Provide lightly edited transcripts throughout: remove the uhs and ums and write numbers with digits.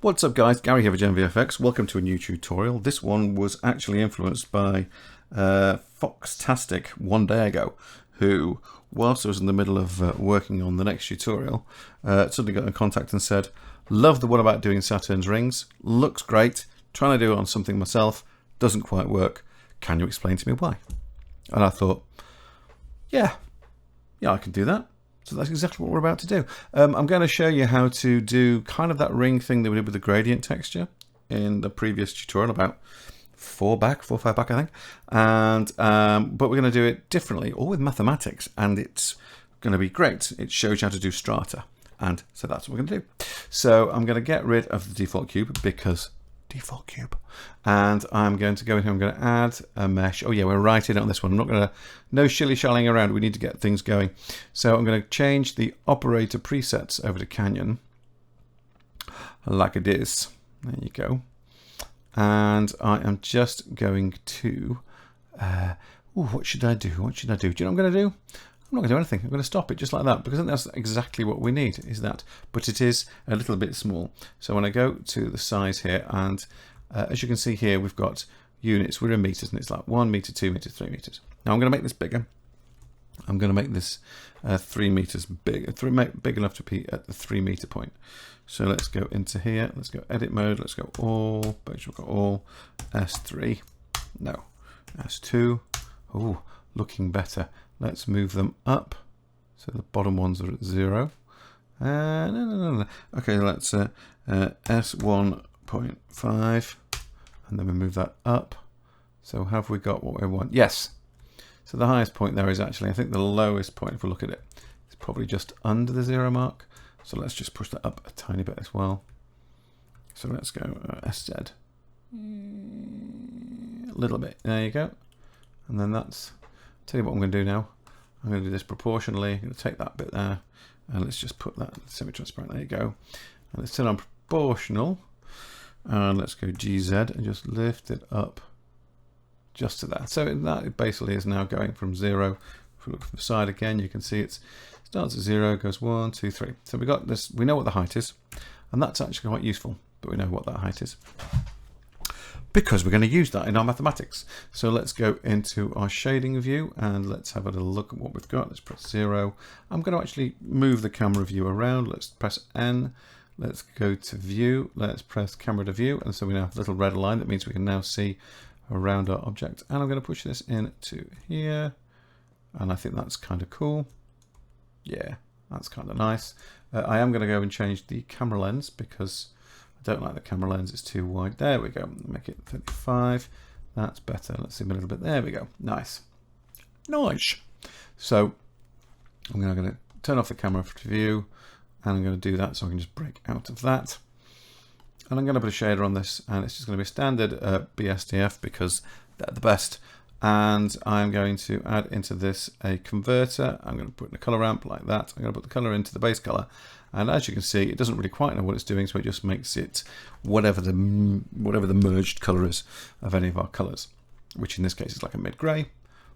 What's up guys, Gary here with GenVFX. Welcome to a new tutorial. This one was actually influenced by Foxtastic one day ago, who, whilst I was in the middle of working on the next tutorial, suddenly got in contact and said, love the one about doing Saturn's rings, looks great, trying to do it on something myself, doesn't quite work, can you explain to me why? And I thought, yeah, I can do that. So that's exactly what we're about to do. I'm going to show you how to do kind of that ring thing that we did with the gradient texture in the previous tutorial about 4 or 5 back, I think. And but we're going to do it differently, all with mathematics, and it's going to be great. It shows you how to do strata, and so that's what we're going to do. So I'm going to get rid of the default cube because default cube, and I'm going to go in here. I'm going to add a mesh. Oh yeah, we're right in on this one. I'm not going to, no shilly-shallying around. We need to get things going. So I'm going to change the operator presets over to Canyon like it is. There you go. And I am just going to what should I do? Do you know what I'm going to do? I'm not going to do anything. I'm going to stop it just like that, because I think that's exactly what we need, is that. But it is a little bit small. So when I go to the size here, and as you can see here, we've got units. We're in meters, and it's like 1 meter, 2 meters, 3 meters. Now I'm going to make this bigger. I'm going to make this 3 meters big, big enough to be at the 3 meter point. So let's go into here. Let's go edit mode. Let's go all. Make sure we've got all. S3. No. S2. Oh, looking better. Let's move them up. So the bottom ones are at 0. No. Okay, let's S1.5. And then we move that up. So have we got what we want? Yes. So the highest point there is actually, I think the lowest point, if we look at it, is probably just under the 0 mark. So let's just push that up a tiny bit as well. So let's go SZ. A little bit. There you go. And then that's, tell you what I'm going to do now. I'm going to do this proportionally. I'm going to take that bit there, and let's just put that semi-transparent. There you go. And let's turn on proportional, and let's go GZ and just lift it up just to that. So that basically is now going from 0. If we look from the side again, you can see it starts at 0, goes 1, 2, 3. So we got this. We know what the height is, and that's actually quite useful. But we know what that height is, because we're going to use that in our mathematics. So let's go into our shading view and let's have a little look at what we've got. Let's press 0. I'm going to actually move the camera view around. Let's press N. Let's go to view. Let's press camera to view. And so we now have a little red line. That means we can now see around our object. And I'm going to push this into here. And I think that's kind of cool. Yeah, that's kind of nice. I am going to go and change the camera lens because I don't like the camera lens, it's too wide. There we go, make it 35. That's better. Let's zoom a little bit. There we go. Nice. Nice. So I'm going to turn off the camera to view, and I'm going to do that so I can just break out of that. And I'm going to put a shader on this, and it's just going to be a standard BSDF because they're the best. And I'm going to add into this a converter. I'm going to put in a color ramp like that. I'm going to put the color into the base color. And as you can see, it doesn't really quite know what it's doing, so it just makes it whatever the merged color is of any of our colors, which in this case is like a mid-gray,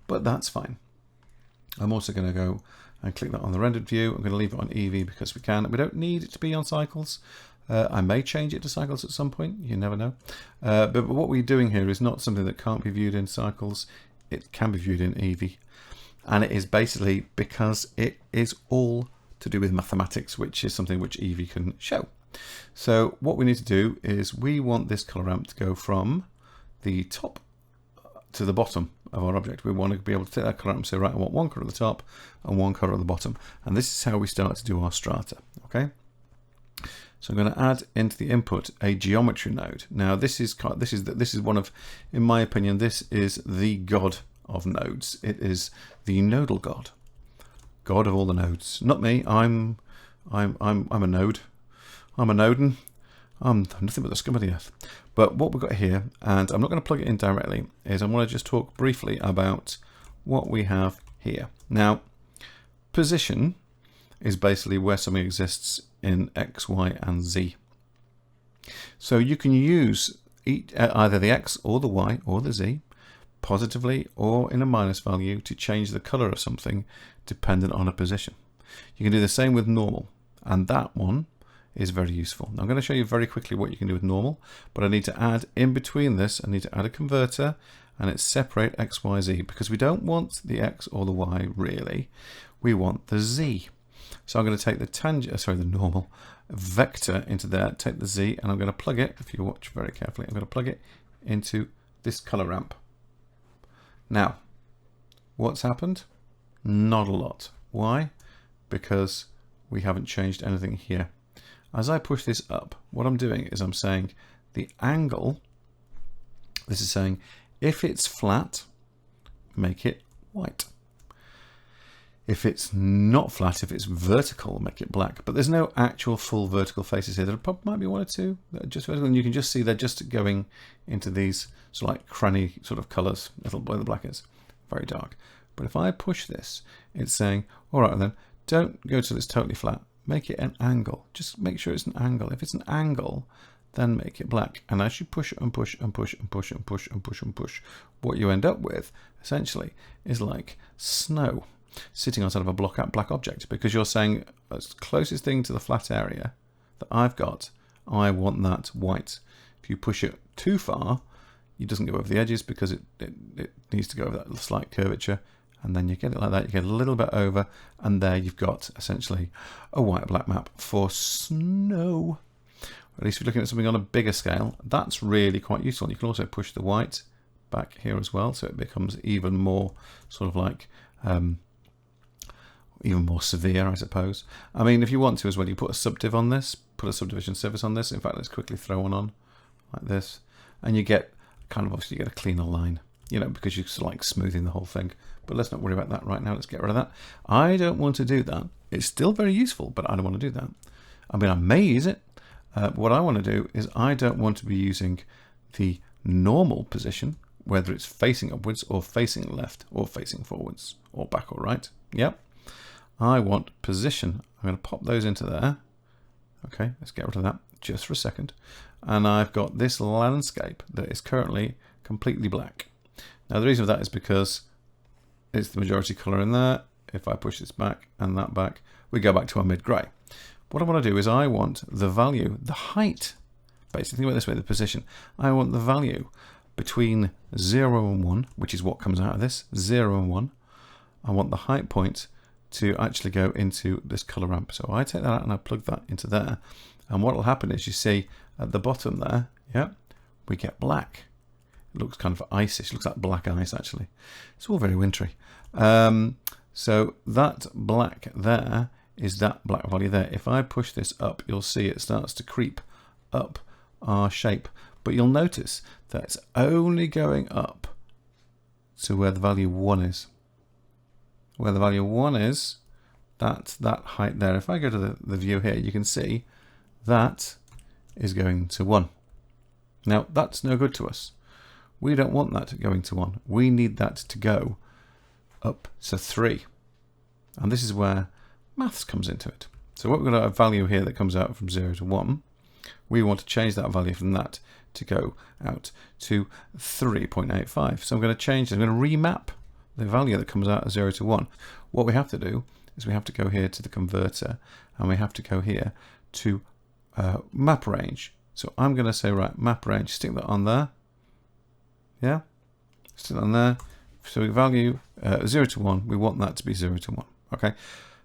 but that's fine. I'm also going to go and click that on the rendered view. I'm going to leave it on EV because we can. We don't need it to be on cycles. I may change it to cycles at some point, you never know. But what we're doing here is not something that can't be viewed in cycles. It can be viewed in EV. And it is basically because it is all to do with mathematics, which is something which EV can show. So what we need to do is we want this color ramp to go from the top to the bottom of our object. We want to be able to take that color ramp and say, right, I want one color at the top and one color at the bottom. And this is how we start to do our strata, okay? So I'm going to add into the input a geometry node. Now this is one of, in my opinion, this is the god of nodes. It is the nodal god. God of all the nodes. Not me. I'm a node. I'm a nodin. I'm nothing but the scum of the earth. But what we've got here, and I'm not going to plug it in directly, is I want to just talk briefly about what we have here. Now, position is basically where something exists in X, Y, and Z. So you can use either the X or the Y or the Z positively or in a minus value to change the color of something dependent on a position. You can do the same with normal, and that one is very useful. Now I'm going to show you very quickly what you can do with normal, but I need to add in between this, I need to add a converter, and it's separate x, y, z, because we don't want the x or the y really, we want the z. So I'm going to take the normal vector into there, take the z, and I'm going to plug it, if you watch very carefully, I'm going to plug it into this color ramp. Now, what's happened? Not a lot. Why? Because we haven't changed anything here. As I push this up, what I'm doing is I'm saying the angle, this is saying if it's flat, make it white. If it's not flat, if it's vertical, make it black. But there's no actual full vertical faces here. There probably might be one or two that are just vertical, and you can just see they're just going into these sort of like cranny sort of colours, little where the black is, very dark. But if I push this, it's saying, all right then, don't go till it's totally flat. Make it an angle. Just make sure it's an angle. If it's an angle, then make it black. And as you push and push and push and push and push and push and push, what you end up with essentially is like snow sitting on top of a black object, because you're saying as closest thing to the flat area that I've got, I want that white. If you push it too far, it doesn't go over the edges because it needs to go over that slight curvature, and then you get it like that, you get a little bit over, and there you've got essentially a white-black map for snow. At least if you're looking at something on a bigger scale, that's really quite useful. You can also push the white back here as well, so it becomes even more sort of like even more severe, I suppose. I mean, if you want to as well, you put a subdiv on this, put a subdivision surface on this. In fact, let's quickly throw one on like this, and you get kind of obviously you get a cleaner line, you know, because you're sort of like smoothing the whole thing. But let's not worry about that right now. Let's get rid of that. I don't want to do that. It's still very useful, but I don't want to do that. I mean, I may use it. What I want to do is I don't want to be using the normal position, whether it's facing upwards or facing left or facing forwards or back or right. Yep. I want position. I'm going to pop those into there. Okay, let's get rid of that just for a second. And I've got this landscape that is currently completely black. Now the reason for that is because it's the majority color in there. If I push this back and that back, we go back to our mid-gray. What I want to do is I want the value, the height, basically think about this way, the position. I want the value between 0 and 1, which is what comes out of this, 0 and 1. I want the height point to actually go into this color ramp. So I take that out and I plug that into there. And what will happen is you see at the bottom there, yeah, we get black. It looks kind of icy. It looks like black ice actually. It's all very wintry. So that black there is that black value there. If I push this up, you'll see it starts to creep up our shape. But you'll notice that it's only going up to where the value 1 is. Where the value 1 is, that's that height there. If I go to the view here, you can see that is going to 1. Now, that's no good to us. We don't want that going to 1. We need that to go up to 3. And this is where maths comes into it. So what we've got a value here that comes out from 0 to 1. We want to change that value from that to go out to 3.85. So I'm going to change, I'm going to remap the value that comes out of 0 to 1. What we have to do is we have to go here to the converter, and we have to go here to map range. So I'm going to say, right, map range, stick that on there. Yeah, stick that on there. So we value 0 to 1, we want that to be 0 to 1. Okay,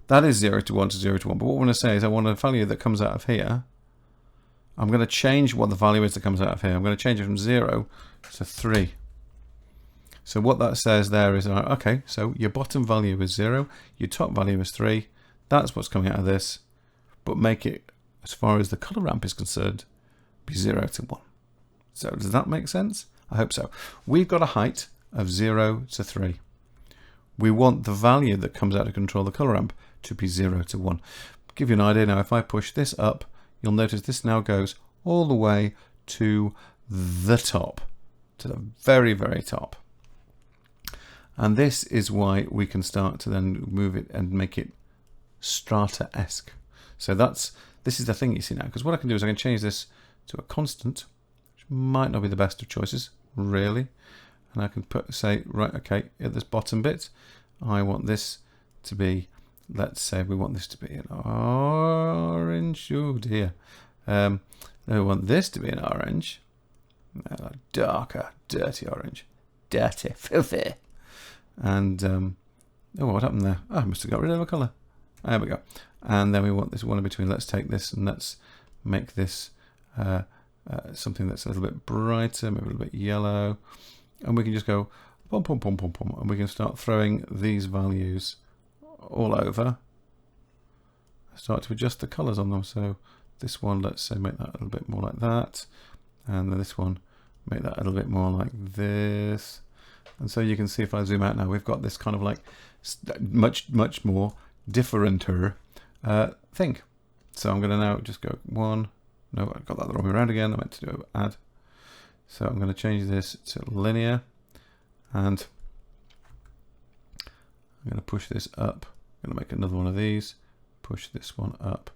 that is 0 to 1 to 0 to 1. But what I want to say is I want a value that comes out of here. I'm going to change what the value is that comes out of here. I'm going to change it from 0 to 3. So what that says there is, okay, so your bottom value is 0, your top value is 3. That's what's coming out of this. But make it, as far as the color ramp is concerned, be 0 to 1. So does that make sense? I hope so. We've got a height of 0 to 3. We want the value that comes out to control the color ramp to be 0 to 1. Give you an idea now, if I push this up, you'll notice this now goes all the way to the top, to the very, very top. And this is why we can start to then move it and make it strata-esque. So this is the thing you see now, because what I can do is I can change this to a constant, which might not be the best of choices, really. And I can say, right, okay, at this bottom bit, I want this to be let's say we want this to be an orange. Oh dear. We want this to be an orange. A darker, dirty orange. Dirty, filthy. And, oh, what happened there? Oh, I must have got rid of a colour. There we go. And then we want this one in between. Let's take this and let's make this something that's a little bit brighter, maybe a little bit yellow. And we can just go pom, pom, pom, pom, pom. And we can start throwing these values all over. Start to adjust the colours on them. So this one, let's say, make that a little bit more like that. And then this one, make that a little bit more like this. And so you can see if I zoom out now, we've got this kind of like much more differenter thing. So I'm going to now just go one. No, I got that the wrong way around again. I meant to do add. So I'm going to change this to linear. And I'm going to push this up. I'm going to make another one of these. Push this one up.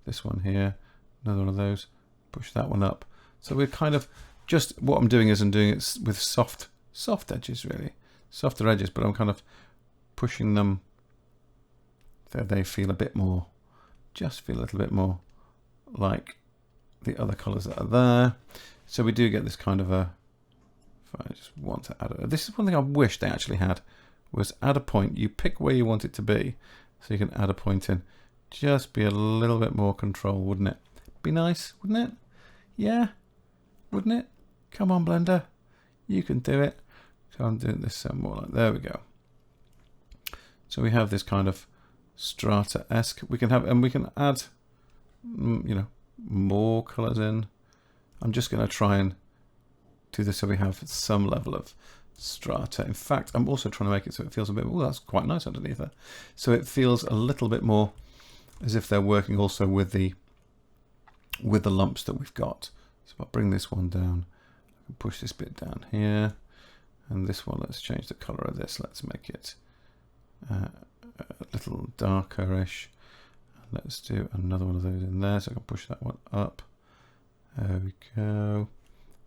This one here. Another one of those. Push that one up. So we're kind of just, what I'm doing is I'm doing it with soft edges, really. Softer edges, but I'm kind of pushing them so they feel a bit more, just feel a little bit more like the other colours that are there. So we do get this kind of a, if I just want to add it. This is one thing I wish they actually had, was add a point. You pick where you want it to be, so you can add a point in. Just be a little bit more control, wouldn't it? Be nice, wouldn't it? Yeah, wouldn't it? Come on, Blender. You can do it. So I'm doing this more like, there we go. So we have this kind of strata-esque. We can have, and we can add, you know, more colors in. I'm just going to try and do this so we have some level of strata. In fact, I'm also trying to make it so it feels a bit, oh, that's quite nice underneath there. So it feels a little bit more as if they're working also with the lumps that we've got. So if I bring this one down, I can push this bit down here. And this one, let's change the color of this. Let's make it a little darker-ish. Let's do another one of those in there, so I can push that one up. There we go.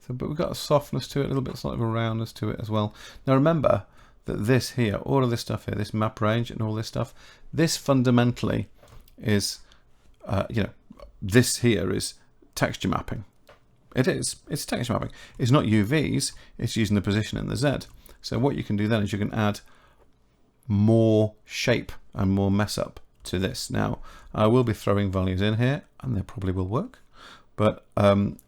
So, but we've got a softness to it, a little bit sort of a roundness to it as well. Now remember that this here, all of this stuff here, this map range and all this stuff, this fundamentally is, you know, this here is texture mapping. It is. It's texture mapping. It's not UVs. It's using the position in the Z. So what you can do then is you can add more shape and more mess up to this. Now, I will be throwing values in here, and they probably will work. But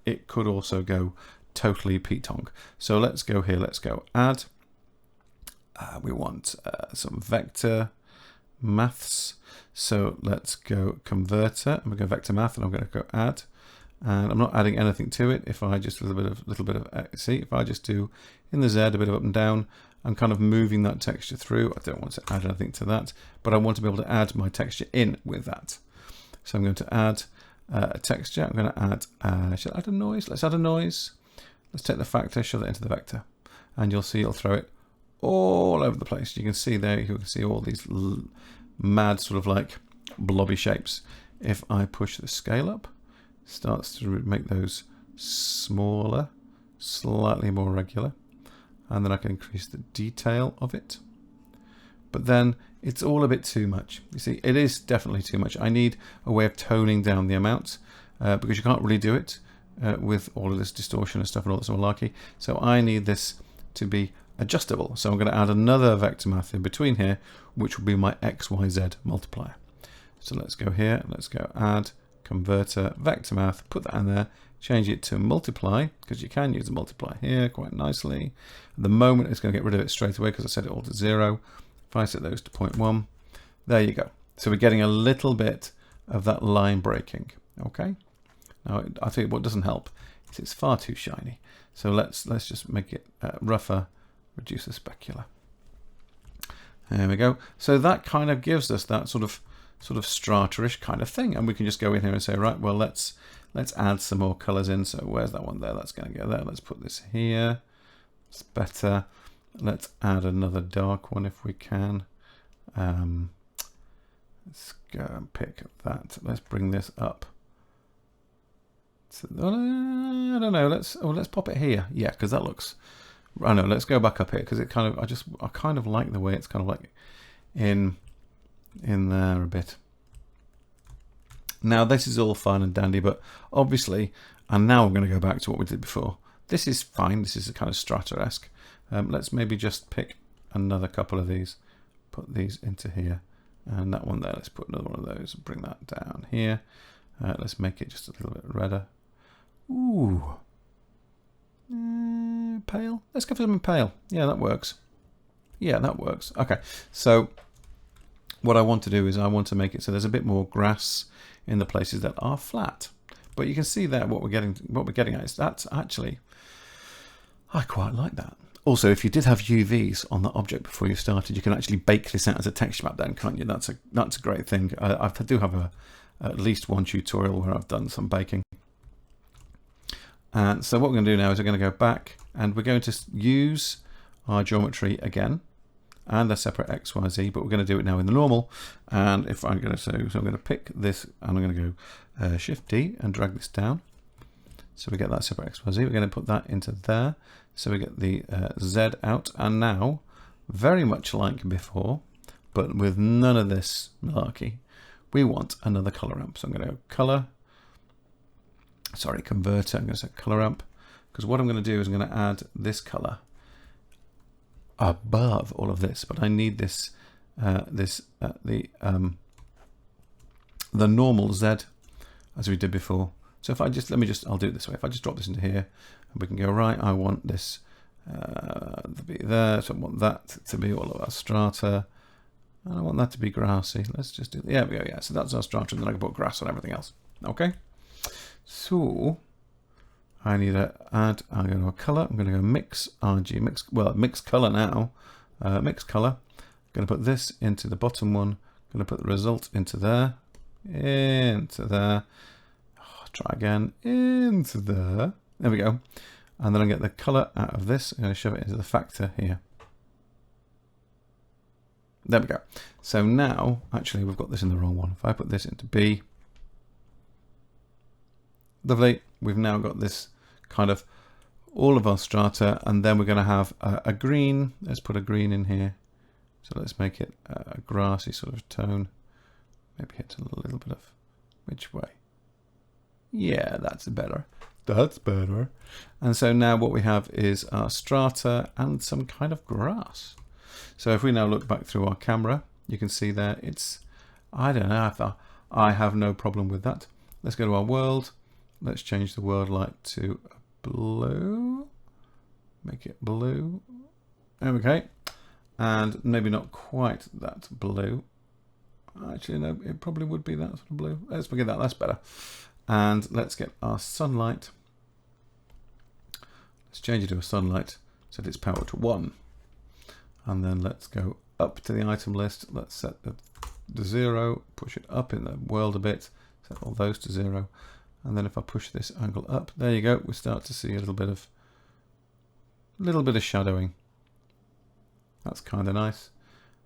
it could also go totally Pete-tong. So let's go here. Let's go add. We want some vector maths. So let's go converter. I'm going to go vector math, and I'm going to go add. And I'm not adding anything to it. If I just a little bit of see, if I just do in the Z a bit of up and down, I'm kind of moving that texture through. I don't want to add anything to that, but I want to be able to add my texture in with that. So I'm going to add a texture. I'm going to add. Should I add a noise? Let's add a noise. Let's take the factor, shove it into the vector, and you'll see it'll throw it all over the place. You can see there. You can see all these mad sort of like blobby shapes. If I push the scale up, starts to make those smaller, slightly more regular, and then I can increase the detail of it. But then it's all a bit too much. You see, it is definitely too much. I need a way of toning down the amount because you can't really do it with all of this distortion and stuff and all this malarkey. So I need this to be adjustable. So I'm going to add another vector math in between here, which will be my XYZ multiplier. So let's go here, let's go add converter vector math, put that in there, change it to multiply, because you can use the multiply here quite nicely. At the moment it's going to get rid of it straight away because I set it all to 0. If I set those to 0.1, there you go. So we're getting a little bit of that line breaking. Okay. Now I think what doesn't help is it's far too shiny. So let's just make it rougher, reduce the specular. There we go. So that kind of gives us that sort of strata-ish kind of thing, and we can just go in here and say, right, well, let's add some more colors in. So where's that one there? That's going to go there. Let's put this here. It's better. Let's add another dark one if we can. Let's go and pick that. Let's bring this up. So, I don't know. Let's pop it here. Yeah, because that looks. I know. Let's go back up here because it kind of. I kind of like the way it's kind of like in in there a bit. Now this is all fine and dandy, but obviously, and now we're going to go back to what we did before. This is fine. This is a kind of Strata-esque. Let's maybe just pick another couple of these, put these into here, and that one there. Let's put another one of those and bring that down here. Let's make it just a little bit redder. Ooh, pale. Let's go for something pale. Yeah, that works. Yeah, that works. Okay, so what I want to do is I want to make it so there's a bit more grass in the places that are flat. But you can see there what we're getting at is that's actually, I quite like that. Also, if you did have UVs on that object before you started, you can actually bake this out as a texture map then, can't you? That's a great thing. I do have at least one tutorial where I've done some baking. And so what we're going to do now is we're going to go back and we're going to use our geometry again and a separate X, Y, Z, but we're going to do it now in the normal. And if I'm going to, so I'm going to pick this and I'm going to go Shift D and drag this down. So we get that separate X, Y, Z. We're going to put that into there. So we get the Z out. And now, very much like before, but with none of this malarkey, we want another color ramp. So I'm going to go color, sorry, converter. I'm going to say color ramp, because what I'm going to do is I'm going to add this color above all of this, but I need this the normal Z as we did before. So if I just I'll do it this way. If I just drop this into here, and we can go right. I want this to be there. So I want that to be all of our strata. And I want that to be grassy. Let's just do. Yeah, we go. Yeah. So that's our strata, and then I can put grass on everything else. Okay. So I need to add, I'm going to go color, I'm going to go mix RG, mix color now, mix color. I'm going to put this into the bottom one, I'm going to put the result into there, try again, into there, there we go. And then I get the color out of this, I'm going to shove it into the factor here. There we go. So now, actually we've got this in the wrong one. If I put this into B, lovely, we've now got this kind of all of our strata, and then we're going to have a green. Let's put a green in here. So let's make it a grassy sort of tone. Maybe hit a little bit of which way. Yeah, that's better. That's better. And so now what we have is our strata and some kind of grass. So if we now look back through our camera, you can see there it's, I don't know, I have no problem with that. Let's go to our world. Let's change the world light to blue. Make it blue. Okay. And maybe not quite that blue. Actually, no, it probably would be that sort of blue. Let's forget that. That's better. And let's get our sunlight. Let's change it to a sunlight. Set its power to 1. And then let's go up to the item list. Let's set the 0. Push it up in the world a bit. Set all those to 0. And then if I push this angle up, there you go. We start to see a little bit of shadowing. That's kind of nice.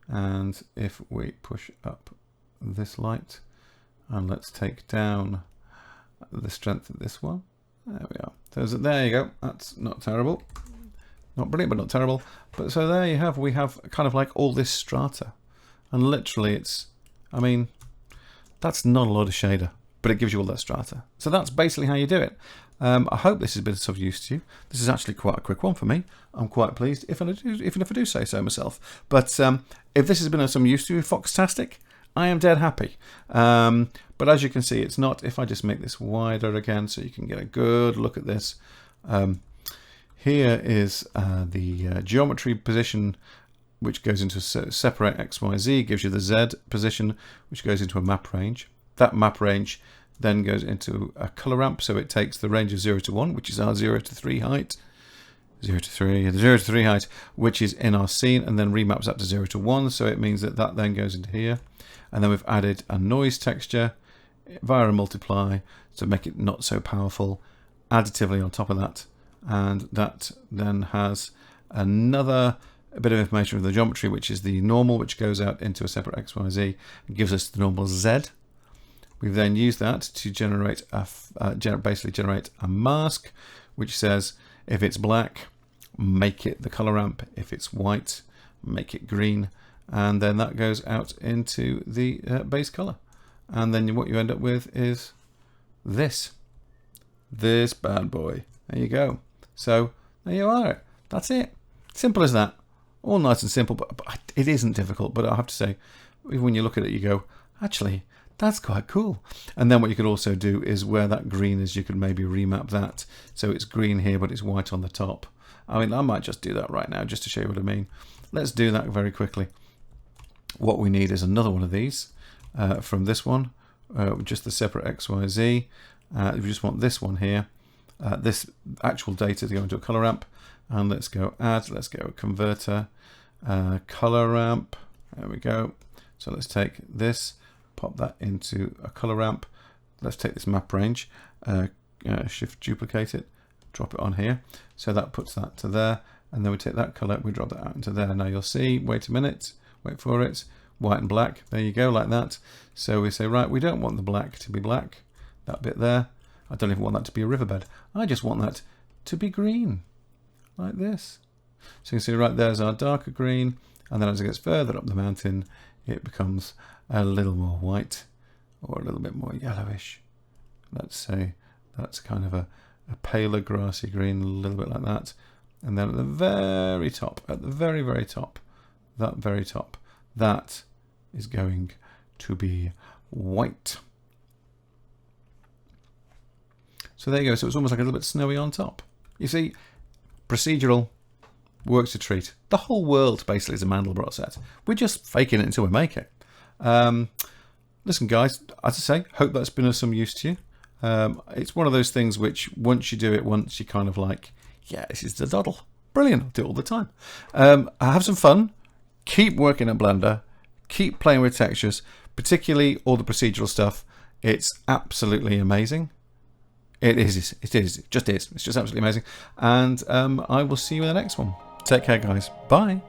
And if we push up this light, and let's take down the strength of this one. There we are. So there you go. That's not terrible. Not brilliant, but not terrible. But so there you have. We have kind of like all this strata, and literally, it's. I mean, that's not a lot of shader, but it gives you all that strata. So that's basically how you do it. I hope this has been of use to you. This is actually quite a quick one for me. I'm quite pleased, even if I do say so myself. But if this has been of some use to you, Foxtastic, I am dead happy. But as you can see, it's not. If I just make this wider again so you can get a good look at this. Here is the geometry position, which goes into separate X, Y, Z, gives you the Z position, which goes into a map range. That map range then goes into a color ramp, so it takes the range of 0 to 1, which is our 0 to 3 height, 0 to 3 height, which is in our scene, and then remaps that to 0 to 1, so it means that that then goes into here. And then we've added a noise texture via a multiply to make it not so powerful, additively on top of that. And that then has another bit of information of the geometry, which is the normal, which goes out into a separate X, Y, Z, and gives us the normal Z. We've then used that to generate basically generate a mask, which says if it's black, make it the color ramp. If it's white, make it green. and then that goes out into the base color. And then what you end up with is this bad boy. There you go. So there you are. That's it. Simple as that. All nice and simple, but it isn't difficult. But I have to say, when you look at it, you go, actually, that's quite cool. And then what you could also do is where that green is, you could maybe remap that. So it's green here, but it's white on the top. I mean, I might just do that right now just to show you what I mean. Let's do that very quickly. What we need is another one of these from this one, just the separate X, Y, Z. We just want this one here, this actual data to go into a color ramp. And let's go add, let's go converter, color ramp. There we go. So let's take this, pop that into a color ramp. Let's take this map range, shift duplicate it, drop it on here. So that puts that to there. And then we take that color, we drop that out into there. Now you'll see, wait a minute, wait for it, white and black. There you go, like that. So we say, right, we don't want the black to be black, that bit there. I don't even want that to be a riverbed. I just want that to be green, like this. So you can see right there's our darker green, and then as it gets further up the mountain, it becomes a little more white, or a little bit more yellowish. Let's say that's kind of a paler grassy green, a little bit like that. And then at the very top, at the very, very top, that very top, that is going to be white. So there you go. So it's almost like a little bit snowy on top. You see, procedural works a treat. The whole world basically is a Mandelbrot set. We're just faking it until we make it. Listen, guys, as I say, hope that's been of some use to you. It's one of those things which once you do it once, you kind of like, yeah, this is the doddle. Brilliant. I'll do it all the time. Have some fun. Keep working at Blender. Keep playing with textures, particularly all the procedural stuff. It's absolutely amazing. It is. It is. It just is. It's just absolutely amazing. And I will see you in the next one. Take care, guys. Bye.